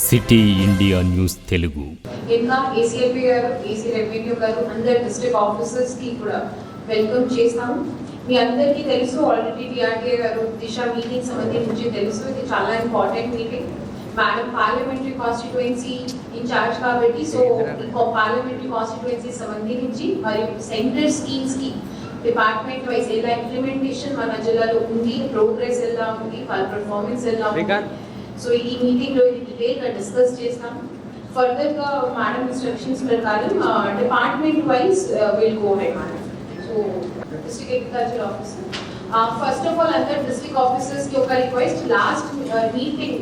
City India news Telugu ఇంకా ఏసీఎల్పీ గారు, AC revenue గారు, అందరు డిస్ట్రిక్ట్ ఆఫీసర్స్ కి కూడా వెల్కమ్ చేస్తాము. మీ అందరికీ తెలుసు, ఆల్రెడీ టీఆర్కే గారు దిశ మీటింగ్ సంబంధించి తెలుసు. ఇది చాలా important meeting. Madam parliamentary constituency incharge కాబట్టి, సో పార్లమెంటరీ కాన్స్టిట్యుయెన్సీ సంబంధించి మరియు సెంటర్ స్కీమ్స్ కి డిపార్ట్మెంట్ వైజ్ ఎలా ఇంప్లిమెంటేషన్ మన జిల్లాలో ఉంది, ప్రోగ్రెస్ ఎలా ఉంది, వాళ్ళ పర్ఫార్మెన్స్ ఎలా ఉంది, సో ఈ మీటింగ్ లో ఇది డీటెయిల్ గా డిస్కస్ చేస్తాం. ఫర్దర్ గా మేడం ఇన్స్ట్రక్షన్స్ ప్రకారం department wise will go head madam. So district agriculture officer, first of all అందరు డిస్ట్రిక్ట్ ఆఫీసర్స్ కి ఒక రిక్వెస్ట్. లాస్ట్ మీటింగ్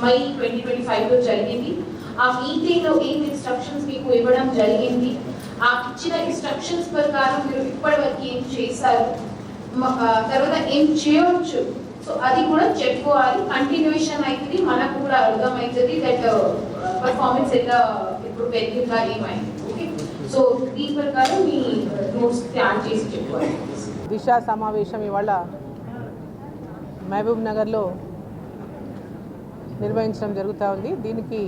మై 2025 లో జరిగింది. ఆ మీటింగ్ లో ఏం ఇన్స్ట్రక్షన్స్ మీకు ఇవ్వడం జరిగింది, ఆ ఇచ్చిన ఇన్స్ట్రక్షన్స్ ప్రకారం మీరు ఇప్పటి వరకు ఏం చేశారు, తర్వాత ఏం చేయవచ్చు, సో అది కూడా చెప్పుకోవాలి. కంటిన్యూషన్ అవుతుంది, మనకు కూడా అర్థమవుతుంది దట్ పర్ఫార్మెన్స్ ఎలా ఇప్పుడు పెరిగిందా ఏమైంది. ఓకే, సో దీని ప్రకారం మీ నోట్స్ తయారు చేసి చెప్పుకోవాలి. దిశ సమావేశం ఇవాళ మహబూబ్ నగర్లో నిర్వహించడం జరుగుతూ ఉంది. దీనికి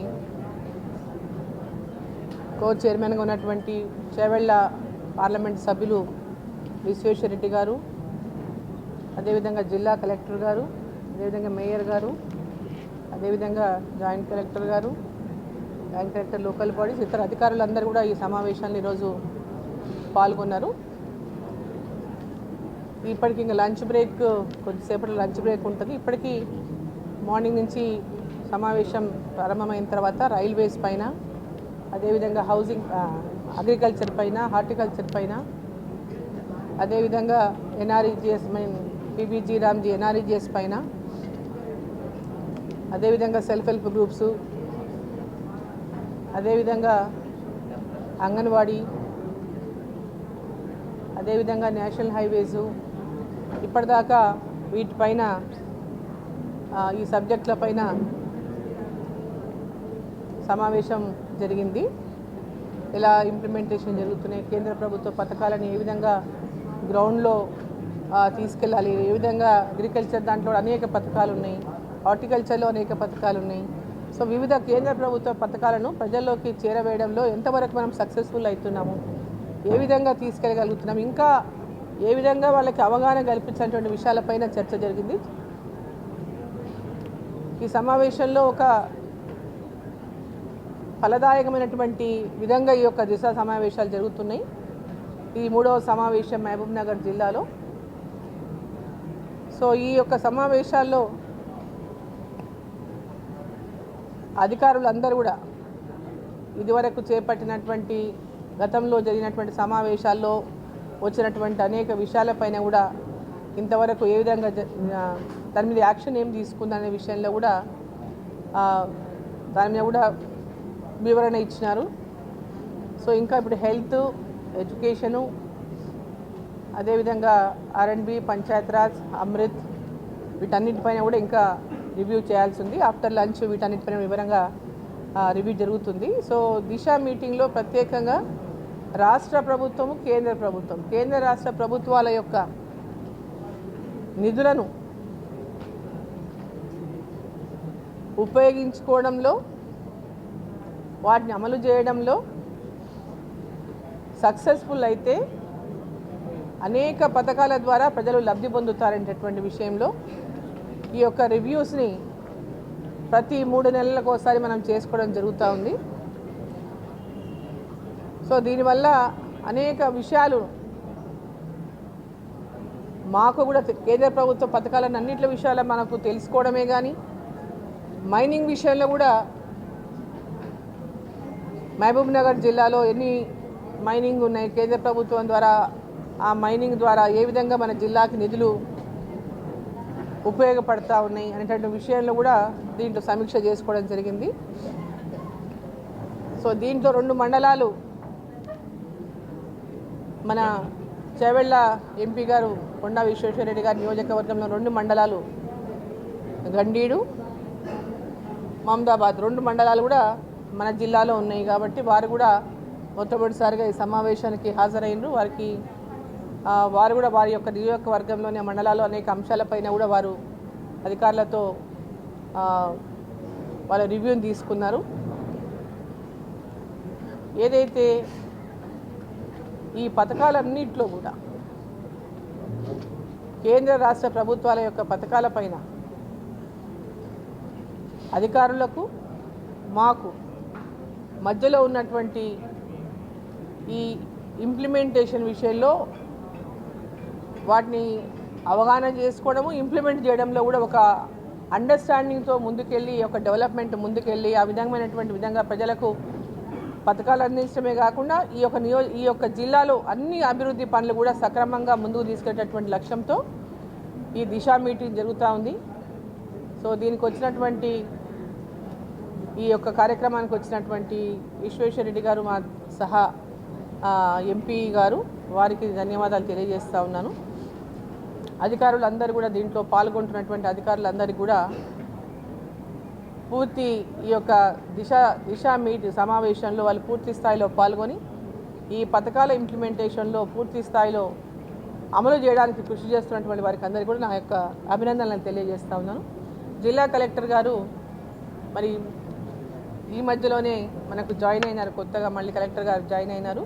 కో చైర్మన్గా ఉన్నటువంటి చేవెళ్ళ పార్లమెంట్ సభ్యులు విశ్వేశ్వరరెడ్డి గారు, అదేవిధంగా జిల్లా కలెక్టర్ గారు, అదేవిధంగా మేయర్ గారు, అదేవిధంగా జాయింట్ కలెక్టర్ గారు, జాయింట్ కలెక్టర్ లోకల్ బాడీస్, ఇతర అధికారులందరూ కూడా ఈ సమావేశాన్ని ఈరోజు పాల్గొన్నారు. ఇప్పటికి ఇంకా లంచ్ బ్రేక్, కొద్దిసేపటి లంచ్ బ్రేక్ ఉంటుంది. ఇప్పటికీ మార్నింగ్ నుంచి సమావేశం ప్రారంభమైన తర్వాత రైల్వేస్ పైన, అదేవిధంగా హౌసింగ్, అగ్రికల్చర్ పైన, హార్టికల్చర్ పైన, అదేవిధంగా ఎన్ఆర్ఈజిఎస్ పీబీజీ రామ్జీ ఎన్ఆర్ఈజిఎస్ పైన, అదేవిధంగా సెల్ఫ్ హెల్ప్ గ్రూప్స్, అదేవిధంగా అంగన్వాడీ, అదేవిధంగా నేషనల్ హైవేసు, ఇప్పటిదాకా వీటిపైన ఈ సబ్జెక్టుల పైన సమావేశం జరిగింది. ఎలా ఇంప్లిమెంటేషన్ జరుగుతున్నాయి, కేంద్ర ప్రభుత్వ పథకాలను ఏ విధంగా గ్రౌండ్లో తీసుకెళ్ళాలి, ఏ విధంగా అగ్రికల్చర్ దాంట్లో అనేక పథకాలు ఉన్నాయి, హార్టికల్చర్లో అనేక పథకాలు ఉన్నాయి. సో వివిధ కేంద్ర ప్రభుత్వ పథకాలను ప్రజల్లోకి చేరవేయడంలో ఎంతవరకు మనం సక్సెస్ఫుల్ అవుతున్నాము, ఏ విధంగా తీసుకెళ్ళగలుగుతున్నాం, ఇంకా ఏ విధంగా వాళ్ళకి అవగాహన కల్పించినటువంటి విషయాలపైన చర్చ జరిగింది. ఈ సమావేశంలో ఒక ఫలదాయకమైనటువంటి విధంగా ఈ యొక్క దిశ సమావేశాలు జరుగుతున్నాయి. ఇది 3వ సమావేశం మహబూబ్ నగర్ జిల్లాలో. సో ఈ యొక్క సమావేశాల్లో అధికారులందరూ కూడా ఇదివరకు చేపట్టినటువంటి, గతంలో జరిగినటువంటి సమావేశాల్లో వచ్చినటువంటి అనేక విషయాలపైన కూడా ఇంతవరకు ఏ విధంగా దాని మీద యాక్షన్ ఏం తీసుకుందనే విషయంలో కూడా దాని మీద కూడా వివరణ ఇచ్చినారు. సో ఇంకా ఇప్పుడు హెల్త్, ఎడ్యుకేషను, అదేవిధంగా ఆర్ఎండ్బి, పంచాయతీరాజ్, అమృత్, వీటన్నిటిపైన కూడా ఇంకా రివ్యూ చేయాల్సి ఉంది. ఆఫ్టర్ లంచ్ వీటన్నిటిపైన వివరంగా రివ్యూ జరుగుతుంది. సో దిశ మీటింగ్లో ప్రత్యేకంగా రాష్ట్ర ప్రభుత్వము, కేంద్ర ప్రభుత్వం, కేంద్ర రాష్ట్ర ప్రభుత్వాల యొక్క నిధులను ఉపయోగించుకోవడంలో, వాటిని అమలు చేయడంలో సక్సెస్ఫుల్ అయితే అనేక పథకాల ద్వారా ప్రజలు లబ్ధి పొందుతారనేటటువంటి విషయంలో ఈ యొక్క రివ్యూస్ని ప్రతి 3 నెలలకు ఒకసారి మనం చేసుకోవడం జరుగుతూ ఉంది. సో దీనివల్ల అనేక విషయాలు మాకు కూడా కేంద్ర ప్రభుత్వ పథకాలను అన్నింటి విషయాలు మనకు తెలుసుకోవడమే కానీ, మైనింగ్ విషయంలో కూడా మహబూబ్ నగర్ జిల్లాలో ఎన్ని మైనింగ్ ఉన్నాయి, కేంద్ర ప్రభుత్వం ద్వారా ఆ మైనింగ్ ద్వారా ఏ విధంగా మన జిల్లాకి నిధులు ఉపయోగపడతా ఉన్నాయి అనేటువంటి విషయంలో కూడా దీంట్లో సమీక్ష చేసుకోవడం జరిగింది. సో దీంట్లో 2 మండలాలు, మన చేవెళ్ళ ఎంపీ గారు కొండా విశ్వేశ్వరరెడ్డి గారి నియోజకవర్గంలో 2 మండలాలు, గండీడు, మమదాబాద్, 2 మండలాలు కూడా మన జిల్లాలో ఉన్నాయి. కాబట్టి వారు కూడా మొట్టమొదటిసారిగా ఈ సమావేశానికి హాజరైనరు. వారు కూడా వారి యొక్క నియోజకవర్గంలోని మండలాల్లో అనేక అంశాలపైన కూడా వారు అధికారులతో వాళ్ళ రివ్యూని తీసుకున్నారు. ఏదైతే ఈ పథకాలన్నింటిలో కూడా కేంద్ర రాష్ట్ర ప్రభుత్వాల యొక్క పథకాలపైన అధికారులకు మాకు మధ్యలో ఉన్నటువంటి ఈ ఇంప్లిమెంటేషన్ విషయంలో వాటిని అవగాహన చేసుకోవడము, ఇంప్లిమెంట్ చేయడంలో కూడా ఒక అండర్స్టాండింగ్తో ముందుకెళ్ళి ఒక డెవలప్మెంట్ ముందుకెళ్ళి ఆ విధంగా ప్రజలకు పథకాలు అందించడమే కాకుండా ఈ యొక్క జిల్లాలో అన్ని అభివృద్ధి పనులు కూడా సక్రమంగా ముందుకు తీసుకెళ్లేటటువంటి లక్ష్యంతో ఈ దిశ మీటింగ్ జరుగుతూ ఉంది. సో దీనికి వచ్చినటువంటి ఈ యొక్క కార్యక్రమానికి వచ్చినటువంటి విశ్వేశ్వరరెడ్డి గారు మా సహా ఎంపీ గారు వారికి ధన్యవాదాలు తెలియజేస్తూ ఉన్నాను. అధికారులందరూ కూడా దీంట్లో పాల్గొంటున్నటువంటి అధికారులందరికీ కూడా పూర్తి ఈ యొక్క దిశ మీట్ సమావేశంలో వాళ్ళు పూర్తి స్థాయిలో పాల్గొని ఈ పథకాల ఇంప్లిమెంటేషన్లో పూర్తి స్థాయిలో అమలు చేయడానికి కృషి చేస్తున్నటువంటి వారికి అందరికీ కూడా నా యొక్క అభినందనలను తెలియజేస్తూ ఉన్నాను. జిల్లా కలెక్టర్ గారు మరి ఈ మధ్యలోనే మనకు జాయిన్ అయినారు, కొత్తగా మళ్ళీ కలెక్టర్ గారు జాయిన్ అయినారు.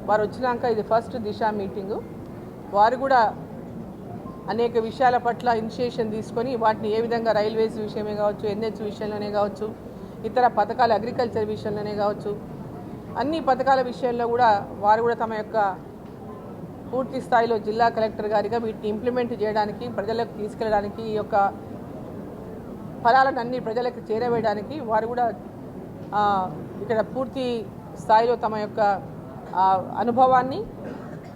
వారు వచ్చినాక ఇది ఫస్ట్ దిశ మీటింగు. వారు కూడా అనేక విషయాల పట్ల ఇనిషియేషన్ తీసుకొని వాటిని ఏ విధంగా రైల్వేస్ విషయమే కావచ్చు, ఎన్హెచ్ విషయంలోనే కావచ్చు, ఇతర పథకాలు అగ్రికల్చర్ విషయంలోనే కావచ్చు, అన్ని పథకాల విషయంలో కూడా వారు కూడా తమ యొక్క పూర్తి స్థాయిలో జిల్లా కలెక్టర్ గారిగా వీటిని ఇంప్లిమెంట్ చేయడానికి, ప్రజలకు తీసుకెళ్ళడానికి, ఈ యొక్క ఫలాలను అన్ని ప్రజలకు చేరవేయడానికి వారు కూడా ఇక్కడ పూర్తి స్థాయిలో తమ యొక్క అనుభవాన్ని,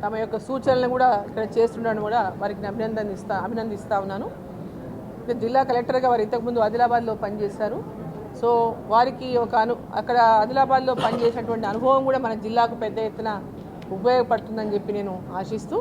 తమ యొక్క సూచనలను కూడా ఇక్కడ చేస్తుండడం కూడా వారికి అభినందిస్తూ ఉన్నాను. జిల్లా కలెక్టర్గా వారు ఇంతకుముందు ఆదిలాబాద్లో పనిచేశారు. సో వారికి అక్కడ ఆదిలాబాద్లో పనిచేసినటువంటి అనుభవం కూడా మన జిల్లాకు పెద్ద ఎత్తున ఉపయోగపడుతుందని చెప్పి నేను ఆశిస్తూ